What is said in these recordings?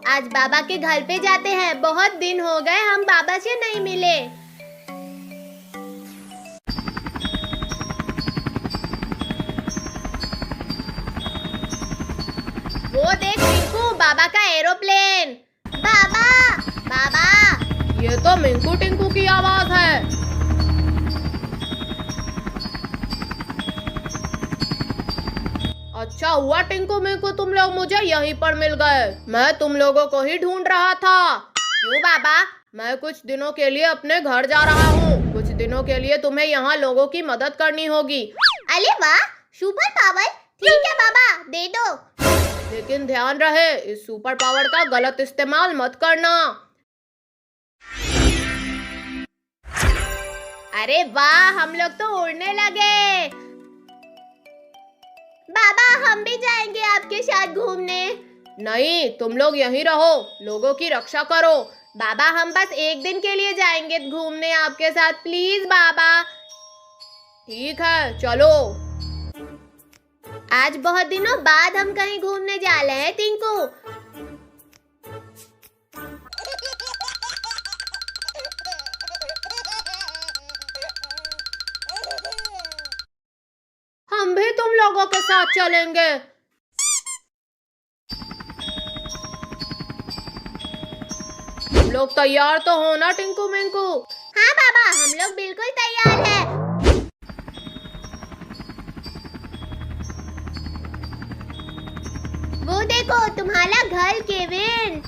आज बाबा के घर पे जाते हैं। बहुत दिन हो गए हम बाबा से नहीं मिले। वो देख टिंकू, बाबा का एरोप्लेन। बाबा बाबा, ये तो मिंकू टिंकू की आवाज है। अच्छा हुआ टिंकू मिंकू तुम लोग मुझे यहीं पर मिल गए। मैं तुम लोगों को ही ढूंढ रहा था। क्यों बाबा? मैं कुछ दिनों के लिए अपने घर जा रहा हूँ। कुछ दिनों के लिए तुम्हें यहाँ लोगों की मदद करनी होगी। अरे वाह, सुपर पावर। ठीक है बाबा, दे दो। लेकिन ध्यान रहे, इस सुपर पावर का गलत इस्तेमाल मत करना। अरे वाह, हम लोग तो उड़ने लगे। बाबा हम भी जाएंगे आपके साथ घूमने। नहीं, तुम लोग यहीं रहो, लोगों की रक्षा करो। बाबा हम बस एक दिन के लिए जाएंगे घूमने आपके साथ, प्लीज बाबा। ठीक है, चलो। आज बहुत दिनों बाद हम कहीं घूमने जा रहे हैं टिंकू। हम भी तुम लोगों के साथ चलेंगे। तुम लोग तैयार तो हो ना टिंकू मिंकू? हाँ बाबा, हम लोग बिल्कुल तैयार हैं। वो देखो तुम्हारा घर केविन।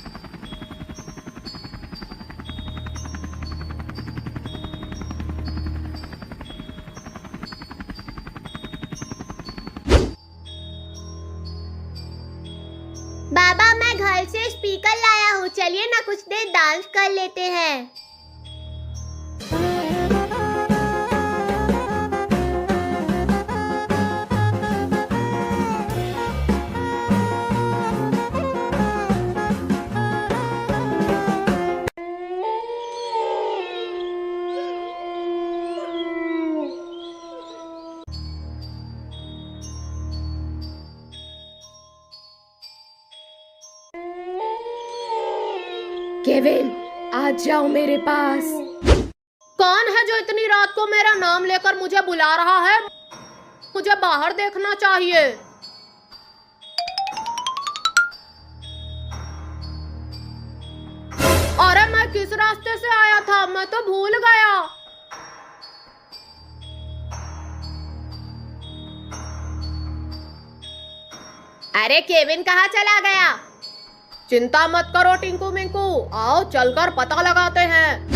बाबा मैं घर से स्पीकर लाया हूँ, चलिए ना कुछ देर डांस कर लेते हैं। केविन, आज जाओ मेरे पास। कौन है जो इतनी रात को मेरा नाम लेकर मुझे बुला रहा है? मुझे बाहर देखना चाहिए। अरे मैं किस रास्ते से आया था, मैं तो भूल गया। अरे केविन कहाँ चला गया? चिंता मत करो टिंकू मिंकू, आओ चलकर पता लगाते हैं।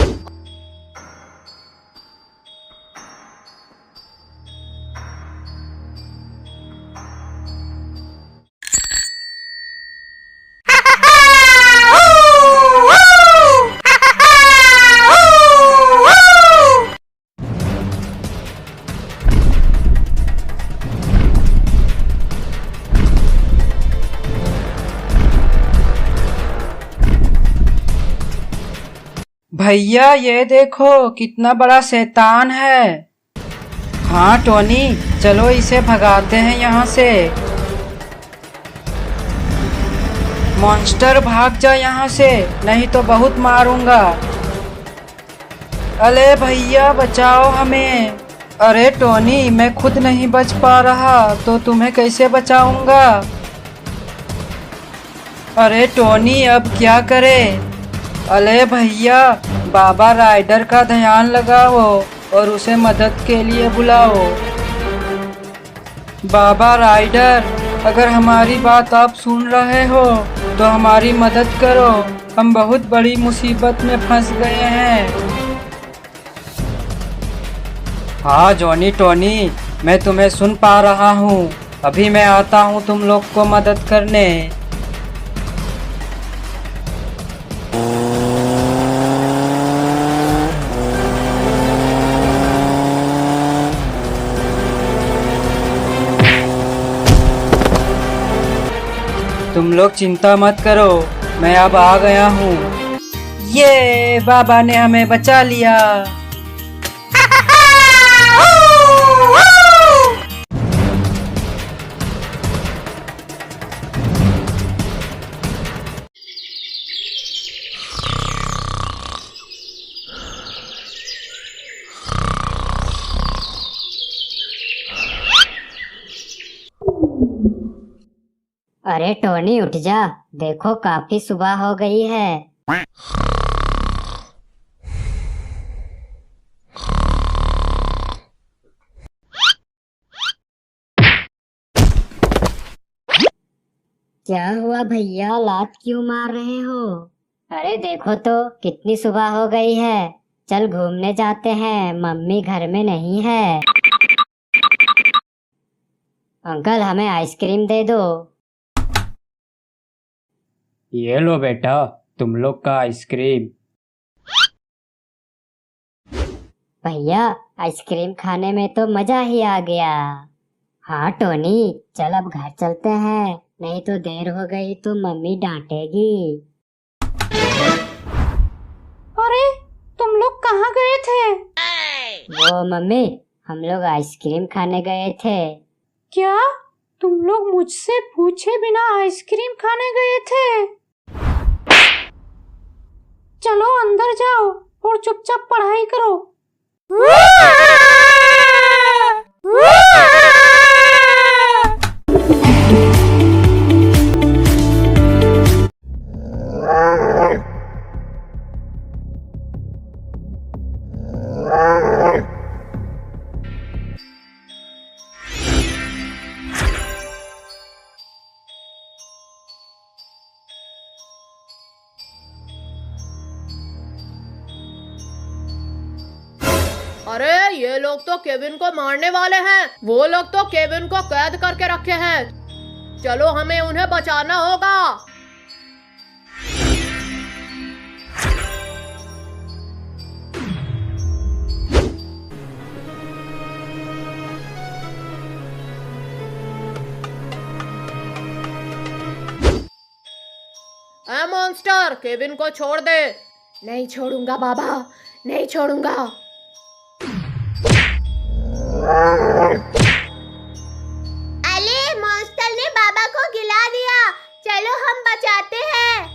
भैया ये देखो कितना बड़ा शैतान है। हाँ टोनी, चलो इसे भगाते हैं यहाँ से। मॉन्स्टर भाग जा यहाँ से, नहीं तो बहुत मारूंगा। अरे भैया बचाओ हमें। अरे टोनी, मैं खुद नहीं बच पा रहा तो तुम्हें कैसे बचाऊंगा। अरे टोनी अब क्या करे। अरे भैया, बाबा राइडर का ध्यान लगाओ और उसे मदद के लिए बुलाओ। बाबा राइडर, अगर हमारी बात आप सुन रहे हो तो हमारी मदद करो, हम बहुत बड़ी मुसीबत में फंस गए हैं। हाँ जॉनी टोनी, मैं तुम्हें सुन पा रहा हूँ। अभी मैं आता हूँ तुम लोग को मदद करने। तुम लोग चिंता मत करो, मैं अब आ गया हूँ। ये बाबा ने हमें बचा लिया। अरे टोनी उठ जा, देखो काफी सुबह हो गई है। क्या हुआ भैया, लात क्यों मार रहे हो? अरे देखो तो कितनी सुबह हो गई है, चल घूमने जाते हैं, मम्मी घर में नहीं है। अंकल हमें आइसक्रीम दे दो। ये लो बेटा, तुम लोग का आइसक्रीम। भैया आइसक्रीम खाने में तो मजा ही आ गया। हाँ टोनी, चल अब घर चलते हैं, नहीं तो देर हो गई तो मम्मी डांटेगी। अरे तुम लोग कहाँ गए थे? वो मम्मी, हम लोग आइसक्रीम खाने गए थे। क्या तुम लोग मुझसे पूछे बिना आइसक्रीम खाने गए थे? चलो अंदर जाओ और चुपचाप पढ़ाई करो। अरे ये लोग तो केविन को मारने वाले हैं। वो लोग तो केविन को कैद करके रखे हैं। चलो हमें उन्हें बचाना होगा। ए मॉन्स्टर, केविन को छोड़ दे। नहीं छोड़ूंगा बाबा, नहीं छोड़ूंगा। अरे मॉन्स्टर ने बाबा को गिला दिया, चलो हम बचाते हैं।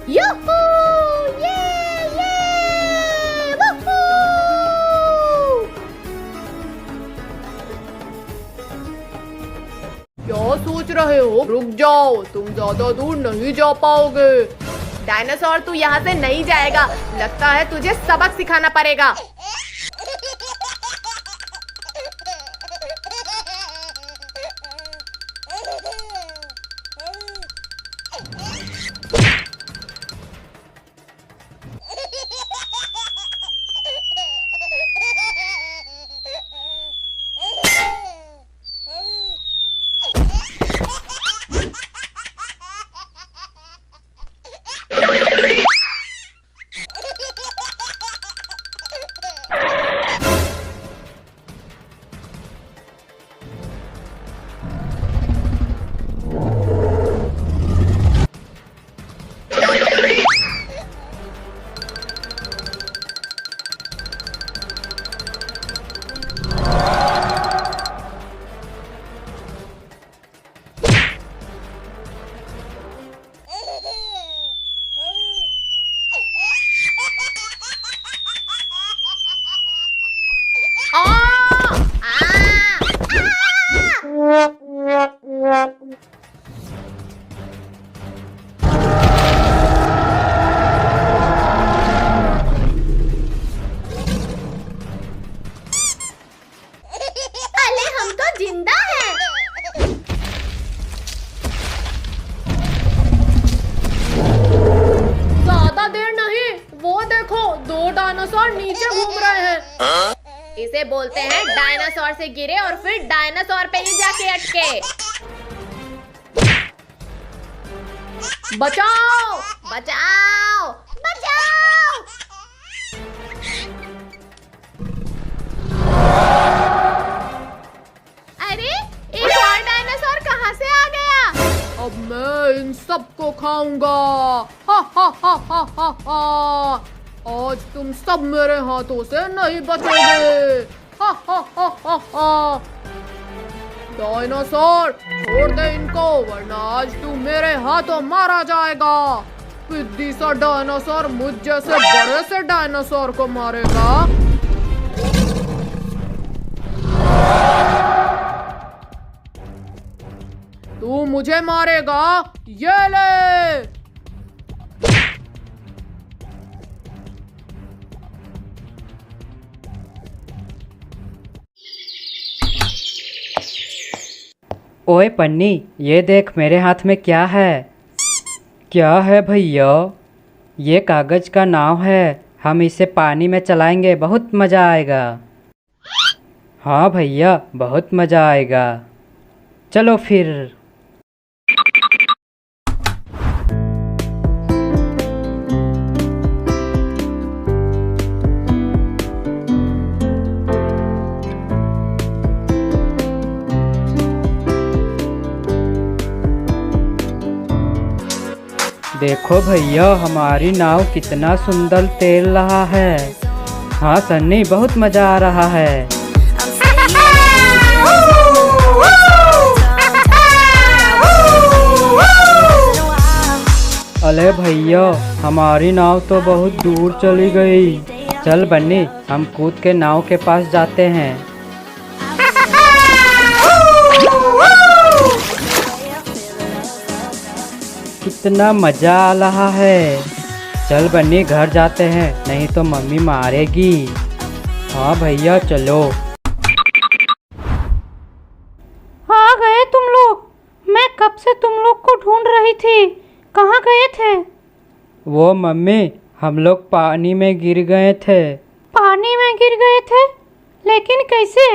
यूहू! ये! वूहू! क्या सोच रहे हो? रुक जाओ, तुम ज्यादा दूर नहीं जा पाओगे। डायनासोर तू यहाँ से नहीं जाएगा, लगता है तुझे सबक सिखाना पड़ेगा। डायनासोर नीचे घूम रहे हैं। इसे बोलते हैं डायनासोर से गिरे और फिर डायनासोर पे ही जाके अटके। बचाओ बचाओ बचाओ। अरे एक और डायनासोर कहाँ से आ गया? अब मैं इन सबको खाऊंगा। हा हा हा हा हा हा। आज तुम सब मेरे हाथों से नहीं बचोगे। हा हा हा हा हा। डायनासोर छोड़ दे इनको, वरना आज तू मेरे हाथों मारा जाएगा। पिद्दी सा डायनासोर मुझ जैसे बड़े से डायनासोर को मारेगा। तू मुझे मारेगा, ये ले। ओए पन्नी, ये देख मेरे हाथ में क्या है। क्या है भैया? ये कागज का नाव है। हम इसे पानी में चलाएंगे, बहुत मज़ा आएगा। हाँ भैया, बहुत मज़ा आएगा। चलो फिर। देखो भैया, हमारी नाव कितना सुंदर तैर रहा है। हाँ सन्नी, बहुत मज़ा आ रहा है। अरे भैया, हमारी नाव तो बहुत दूर चली गई। चल बन्नी, हम कूद के नाव के पास जाते हैं। कितना मज़ा आ रहा है। चल बन्नी, घर जाते हैं, नहीं तो मम्मी मारेगी। हाँ भैया चलो। आ गए तुम लोग। मैं कब से तुम लोग को ढूंढ रही थी। कहाँ गए थे? वो मम्मी, हम लोग पानी में गिर गए थे। पानी में गिर गए थे? लेकिन कैसे?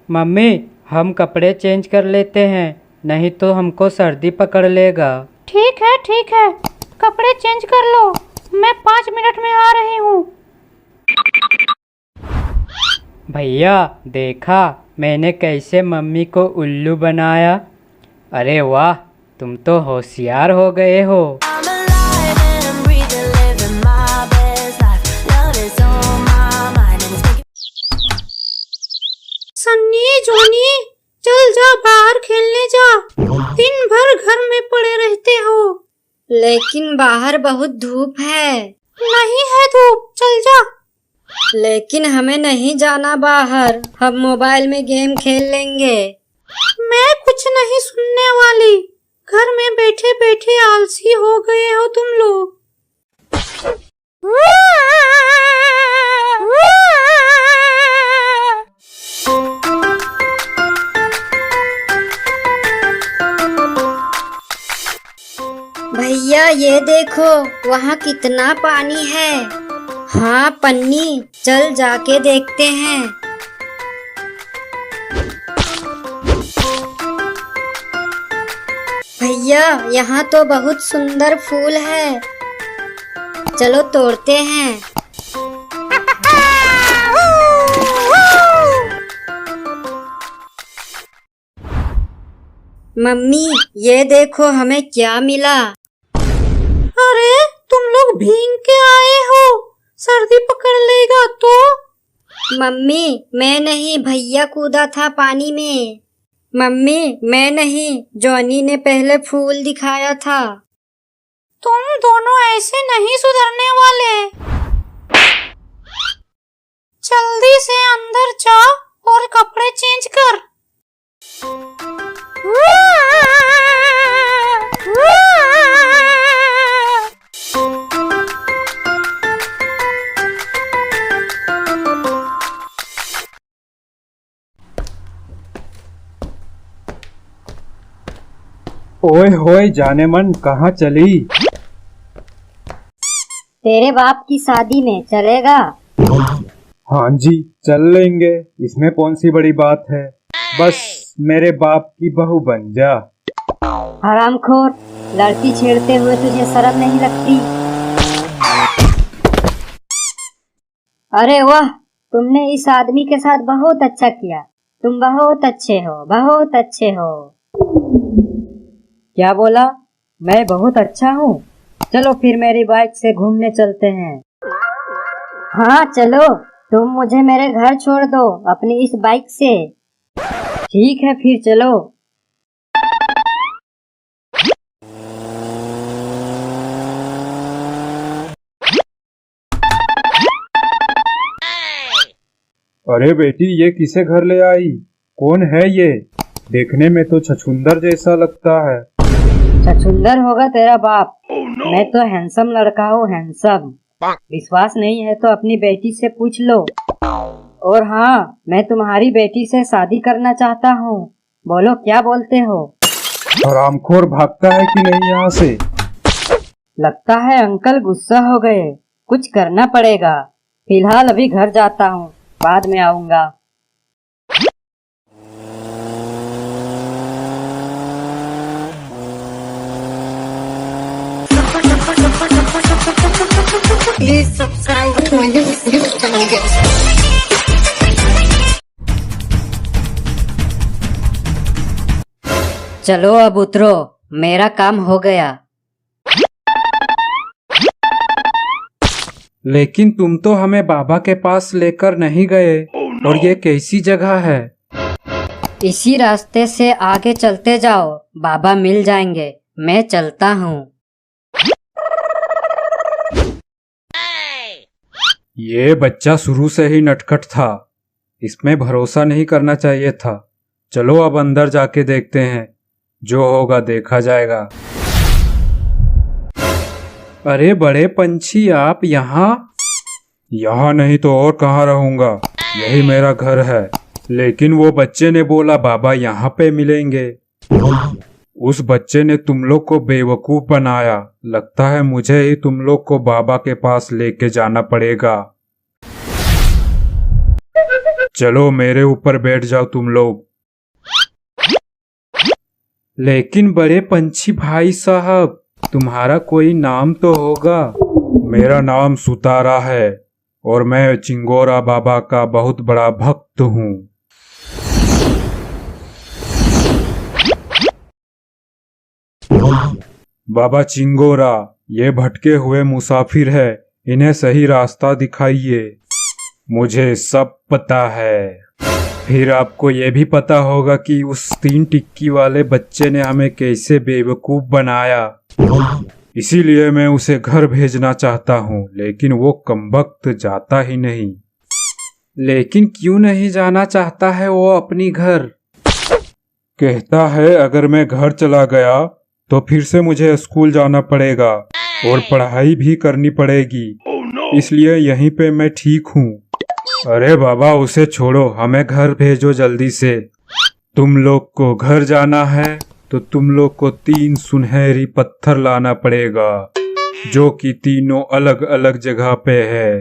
मम्मी, हम कपड़े चेंज कर लेते हैं, नहीं तो हमको सर्दी पकड़ लेगा। ठीक है, कपड़े चेंज कर लो। मैं 5 मिनट में आ रही हूँ। भैया देखा मैंने कैसे मम्मी को उल्लू बनाया। अरे वाह, तुम तो होशियार हो गए हो। सन्नी, जॉनी, चल जा, बाहर खेलने जा। दिन भर घर में पड़े रहते हो। लेकिन बाहर बहुत धूप है। नहीं है धूप, चल जा। लेकिन हमें नहीं जाना बाहर, हम मोबाइल में गेम खेल लेंगे। मैं कुछ नहीं सुनने वाली। घर में बैठे बैठे आलसी हो गए हो तुम लोग। भैया ये देखो, वहाँ कितना पानी है। हाँ पन्नी, चल जाके देखते हैं। भैया यहाँ तो बहुत सुंदर फूल है, चलो तोड़ते हैं। मम्मी ये देखो हमें क्या मिला। अरे तुम लोग भीग के आए हो, सर्दी पकड़ लेगा तो। मम्मी मैं नहीं, भैया कूदा था पानी में। मम्मी मैं नहीं, जॉनी ने पहले फूल दिखाया था। तुम दोनों ऐसे नहीं सुधरने वाले। जल्दी से अंदर जा और कपड़े चेंज कर। ओए होए जाने मन, कहाँ चली? तेरे बाप की शादी में चलेगा? हाँ जी चल लेंगे, इसमें कौन सी बड़ी बात है। बस मेरे बाप की बहू बन जा। हरामखोर, लड़की छेड़ते हुए तुझे शर्म नहीं लगती? अरे वाह, तुमने इस आदमी के साथ बहुत अच्छा किया। तुम बहुत अच्छे हो, बहुत अच्छे हो। क्या बोला? मैं बहुत अच्छा हूँ? चलो फिर मेरी बाइक से घूमने चलते हैं। हाँ चलो, तुम मुझे मेरे घर छोड़ दो अपनी इस बाइक से। ठीक है फिर चलो। अरे बेटी, ये किसे घर ले आई? कौन है ये? देखने में तो छछूंदर जैसा लगता है। छछूंदर होगा तेरा बाप। मैं तो हैंडसम लड़का हूँ, हैंडसम। विश्वास नहीं है तो अपनी बेटी से पूछ लो। और हाँ, मैं तुम्हारी बेटी से शादी करना चाहता हूँ। बोलो क्या बोलते हो? हरामखोर भागता है कि नहीं यहाँ से? लगता है अंकल गुस्सा हो गए। कुछ करना पड़ेगा। फिलहाल अभी घर जाता हूँ, बाद में आऊंगा। चलो अब उतरो, मेरा काम हो गया। लेकिन तुम तो हमें बाबा के पास लेकर नहीं गए। और ये कैसी जगह है? इसी रास्ते से आगे चलते जाओ, बाबा मिल जाएंगे। मैं चलता हूँ। ये बच्चा शुरू से ही नटखट था। इसमें भरोसा नहीं करना चाहिए था। चलो अब अंदर जाके देखते हैं, जो होगा देखा जाएगा। अरे बड़े पंछी, आप यहाँ? यहाँ नहीं तो और कहाँ रहूंगा? यही मेरा घर है। लेकिन वो बच्चे ने बोला बाबा यहाँ पे मिलेंगे। उस बच्चे ने तुम लोग को बेवकूफ बनाया। लगता है मुझे ही तुम लोग को बाबा के पास लेके जाना पड़ेगा। चलो मेरे ऊपर बैठ जाओ तुम लोग। लेकिन बड़े पंछी भाई साहब, तुम्हारा कोई नाम तो होगा? मेरा नाम सुतारा है और मैं चिंगोरा बाबा का बहुत बड़ा भक्त हूँ। बाबा चिंगोरा, ये भटके हुए मुसाफिर है, इन्हें सही रास्ता दिखाइए। मुझे सब पता है। फिर आपको ये भी पता होगा कि उस 3 टिक्की वाले बच्चे ने हमें कैसे बेवकूफ बनाया। इसीलिए मैं उसे घर भेजना चाहता हूँ, लेकिन वो कमबख्त जाता ही नहीं। लेकिन क्यों नहीं जाना चाहता है वो अपनी घर? कहता है अगर मैं घर चला गया तो फिर से मुझे स्कूल जाना पड़ेगा और पढ़ाई भी करनी पड़ेगी। इसलिए यहीं पे मैं ठीक हूँ। अरे बाबा, उसे छोड़ो, हमें घर भेजो जल्दी से। तुम लोग को घर जाना है तो तुम लोग को 3 सुनहरी पत्थर लाना पड़ेगा, जो कि तीनों अलग अलग जगह पे है।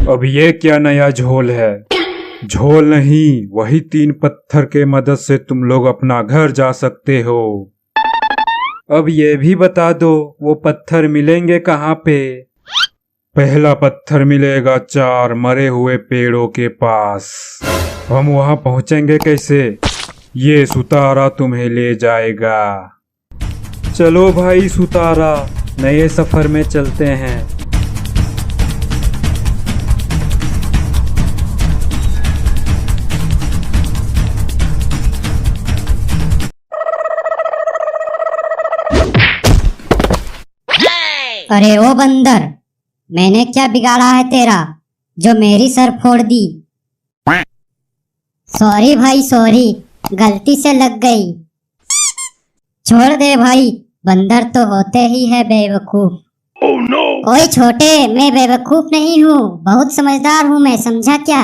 अब ये क्या नया झोल है? झोल नहीं, वही 3 पत्थर के मदद से तुम लोग अपना घर जा सकते हो। अब ये भी बता दो, वो पत्थर मिलेंगे कहाँ पे? पहला पत्थर मिलेगा 4 मरे हुए पेड़ों के पास। हम वहाँ पहुँचेंगे कैसे? ये सुतारा तुम्हें ले जाएगा। चलो भाई सुतारा, नए सफर में चलते हैं। अरे ओ बंदर, मैंने क्या बिगाड़ा है तेरा जो मेरी सर फोड़ दी? सॉरी भाई सॉरी, गलती से लग गई। छोड़ दे भाई, बंदर तो होते ही है बेवकूफ। ओए छोटे, मैं बेवकूफ नहीं हूँ, बहुत समझदार हूँ मैं, समझा क्या?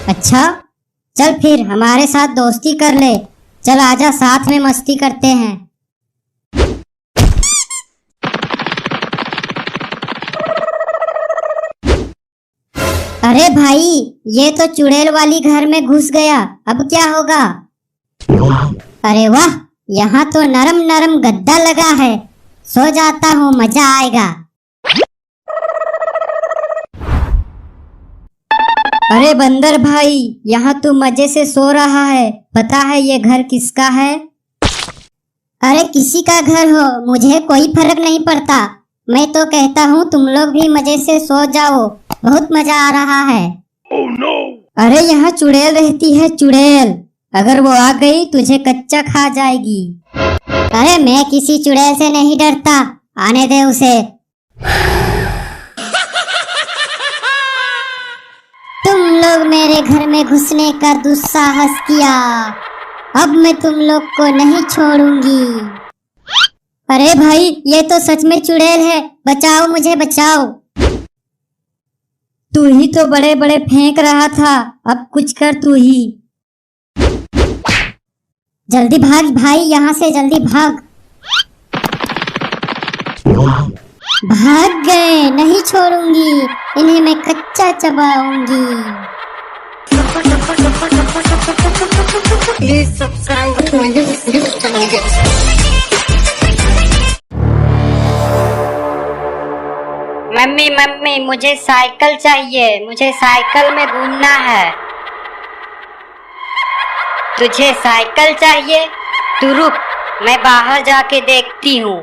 अच्छा चल फिर हमारे साथ दोस्ती कर ले। चल आजा, साथ में मस्ती करते हैं। अरे भाई, ये तो चुड़ैल वाली घर में घुस गया, अब क्या होगा? अरे वाह, यहाँ तो नरम नरम गद्दा लगा है, सो जाता हूँ, मजा आएगा। अरे बंदर भाई, यहाँ तू मजे से सो रहा है, पता है ये घर किसका है? अरे किसी का घर हो, मुझे कोई फर्क नहीं पड़ता। मैं तो कहता हूँ तुम लोग भी मजे से सो जाओ, बहुत मजा आ रहा है। अरे यहाँ चुड़ैल रहती है, चुड़ैल। अगर वो आ गई तुझे कच्चा खा जाएगी। अरे मैं किसी चुड़ैल से नहीं डरता, आने दे उसे। तुम लोग मेरे घर में घुसने का दुस्साहस किया, अब मैं तुम लोग को नहीं छोड़ूंगी। अरे भाई ये तो सच में चुड़ैल है, बचाओ मुझे बचाओ। तू ही तो बड़े बड़े फेंक रहा था, अब कुछ कर तू ही। जल्दी भाग भाई यहाँ से, जल्दी भाग। भाग गए, नहीं छोड़ूंगी इन्हें, मैं कच्चा चबाऊंगी। मम्मी मम्मी मुझे साइकिल चाहिए, मुझे साइकिल में घूमना है। तुझे साइकिल चाहिए? तू रुक, मैं बाहर जाके देखती हूँ।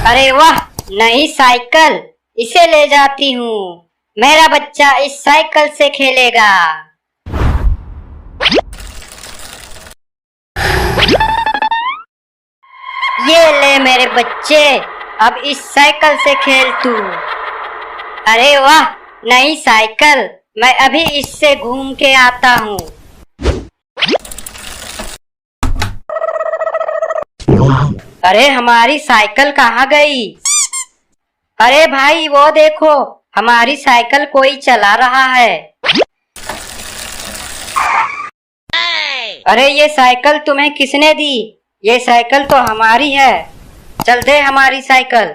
अरे वाह, नई साइकिल, इसे ले जाती हूँ। मेरा बच्चा इस साइकिल से खेलेगा। ये ले मेरे बच्चे, अब इस साइकिल से खेल तू। अरे वाह, नई साइकिल, मैं अभी इससे घूम के आता हूँ। अरे हमारी साइकिल कहाँ गई? अरे भाई वो देखो, हमारी साइकिल कोई चला रहा है। अरे ये साइकिल तुम्हें किसने दी? ये साइकिल तो हमारी है, चल दे हमारी साइकिल।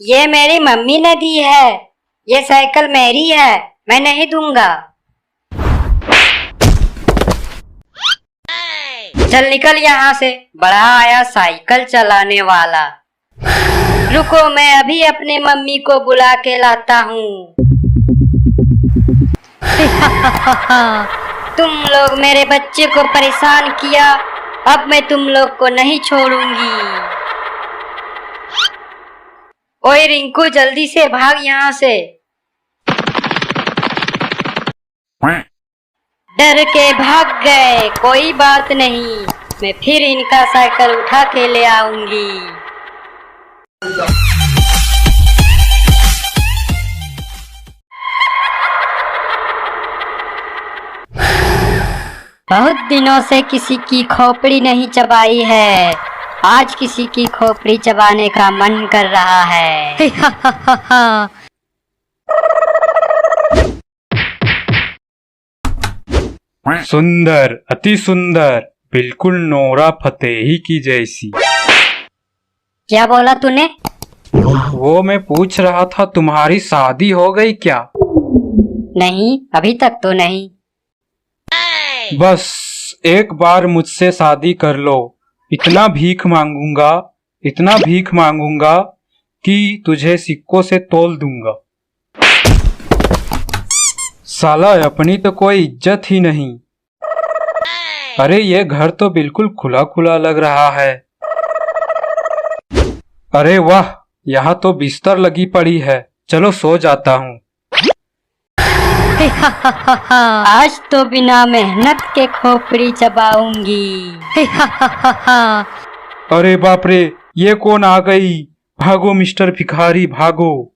ये मेरी मम्मी ने दी है, ये साइकिल मेरी है, मैं नहीं दूंगा। चल निकल यहाँ से, बड़ा आया साइकिल चलाने वाला। रुको, मैं अभी अपने मम्मी को बुला के लाता हूँ। तुम लोग मेरे बच्चे को परेशान किया, अब मैं तुम लोग को नहीं छोड़ूंगी। ओए रिंकू, जल्दी से भाग यहाँ से। डर के भाग गए, कोई बात नहीं, मैं फिर इनका साइकिल उठा के ले आऊंगी। बहुत दिनों से किसी की खोपड़ी नहीं चबाई है, आज किसी की खोपड़ी चबाने का मन कर रहा है। सुंदर, अति सुंदर, बिल्कुल नोरा फतेही की जैसी। क्या बोला तूने? वो मैं पूछ रहा था, तुम्हारी शादी हो गई क्या? नहीं, अभी तक तो नहीं। बस एक बार मुझसे शादी कर लो, इतना भीख मांगूंगा, इतना भीख मांगूंगा कि तुझे सिक्कों से तोल दूंगा। साला अपनी तो कोई इज्जत ही नहीं। अरे ये घर तो बिल्कुल खुला खुला लग रहा है। अरे वाह, यहाँ तो बिस्तर लगी पड़ी है, चलो सो जाता हूँ। आज तो बिना मेहनत के खोपड़ी चबाऊंगी। अरे बाप रे, ये कौन आ गई? भागो मिस्टर भिखारी, भागो।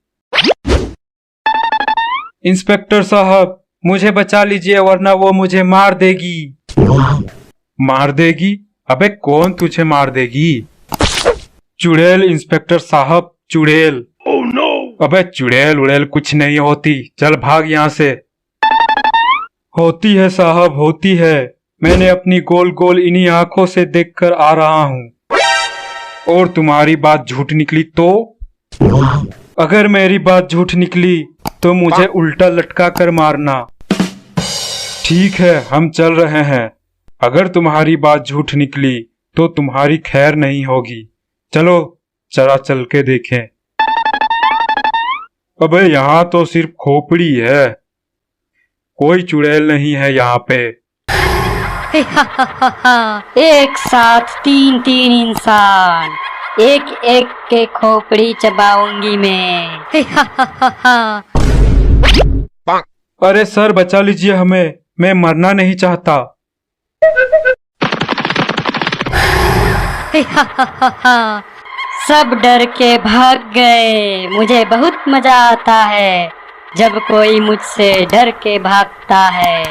इंस्पेक्टर साहब, मुझे बचा लीजिए वरना वो मुझे मार देगी। मार देगी? अबे कौन तुझे मार देगी? चुड़ैल इंस्पेक्टर साहब, चुड़ैल। अबे चुड़ैल उड़ैल कुछ नहीं होती, चल भाग यहाँ से। होती है साहब, होती है, मैंने अपनी गोल गोल इन्हीं आंखों से देखकर आ रहा हूँ। और तुम्हारी बात झूठ निकली तो? अगर मेरी बात झूठ निकली तो मुझे उल्टा लटका कर मारना। ठीक है, हम चल रहे हैं। अगर तुम्हारी बात झूठ निकली तो तुम्हारी खैर नहीं होगी। चलो जरा चल के देखें। अबे यहाँ तो सिर्फ खोपड़ी है, कोई चुड़ैल नहीं है यहाँ पे। एक साथ तीन इंसान, एक एक के खोपड़ी चबाऊंगी मैं। अरे सर बचा लीजिए हमें, मैं मरना नहीं चाहता। सब डर के भाग गए। मुझे बहुत मजा आता है जब कोई मुझसे डर के भागता है।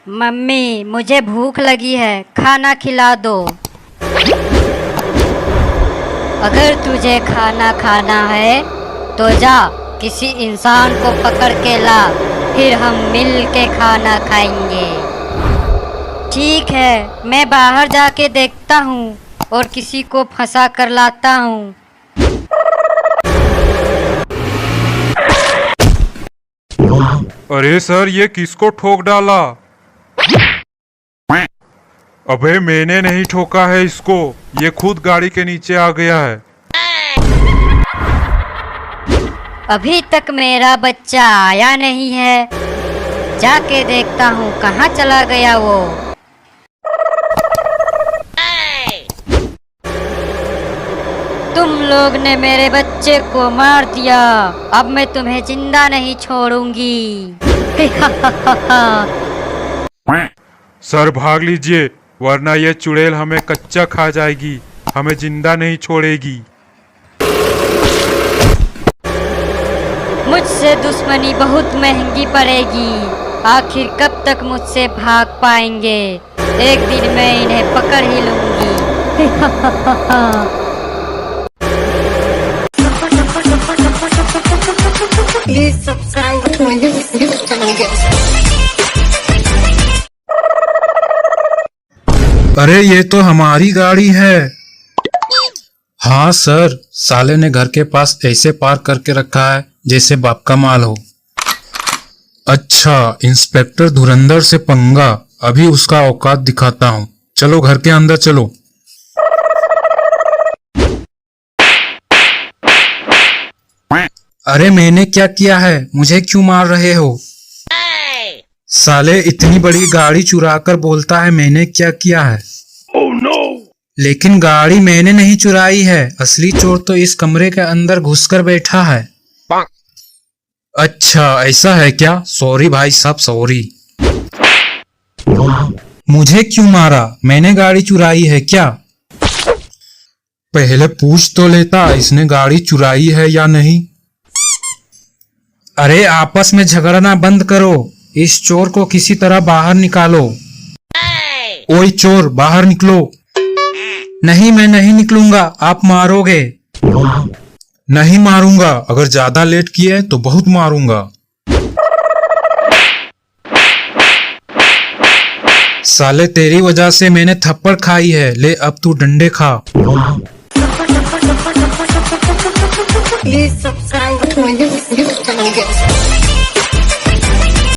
मम्मी मुझे भूख लगी है, खाना खिला दो। अगर तुझे खाना खाना है तो जा किसी इंसान को पकड़ के ला, फिर हम मिल के खाना खाएंगे। ठीक है, मैं बाहर जाके देखता हूँ और किसी को फंसा कर लाता हूँ। अरे सर ये किसको ठोक डाला? अबे मैंने नहीं ठोका है इसको, ये खुद गाड़ी के नीचे आ गया है। अभी तक मेरा बच्चा आया नहीं है, जाके देखता हूँ कहाँ चला गया वो। तुम लोग ने मेरे बच्चे को मार दिया, अब मैं तुम्हें जिंदा नहीं छोड़ूंगी। सर भाग लीजिए, वरना ये चुड़ैल हमें कच्चा खा जाएगी, हमें जिंदा नहीं छोड़ेगी। मुझसे दुश्मनी बहुत महंगी पड़ेगी। आखिर कब तक मुझसे भाग पाएंगे? एक दिन मैं इन्हें पकड़ ही लूंगी। अरे ये तो हमारी गाड़ी है। हाँ सर, साले ने घर के पास ऐसे पार्क करके रखा है जैसे बाप का माल हो। अच्छा, इंस्पेक्टर धुरंधर से पंगा, अभी उसका औकात दिखाता हूँ। चलो घर के अंदर चलो। अरे मैंने क्या किया है, मुझे क्यों मार रहे हो? साले इतनी बड़ी गाड़ी चुरा कर बोलता है मैंने क्या किया है। लेकिन गाड़ी मैंने नहीं चुराई है, असली चोर तो इस कमरे के अंदर घुसकर बैठा है। अच्छा ऐसा है क्या? सॉरी भाई साहब, सॉरी। मुझे क्यों मारा? मैंने गाड़ी चुराई है क्या? पहले पूछ तो लेता इसने गाड़ी चुराई है या नहीं। अरे आपस में झगड़ना बंद करो, इस चोर को किसी तरह बाहर निकालो। ओए चोर, बाहर निकलो। नहीं, मैं नहीं निकलूंगा, आप मारोगे। नहीं मारूंगा, अगर ज्यादा लेट किए तो बहुत मारूंगा। साले तेरी वजह से मैंने थप्पड़ खाई है, ले अब तू डंडे खा। Please subscribe to my YouTube channel.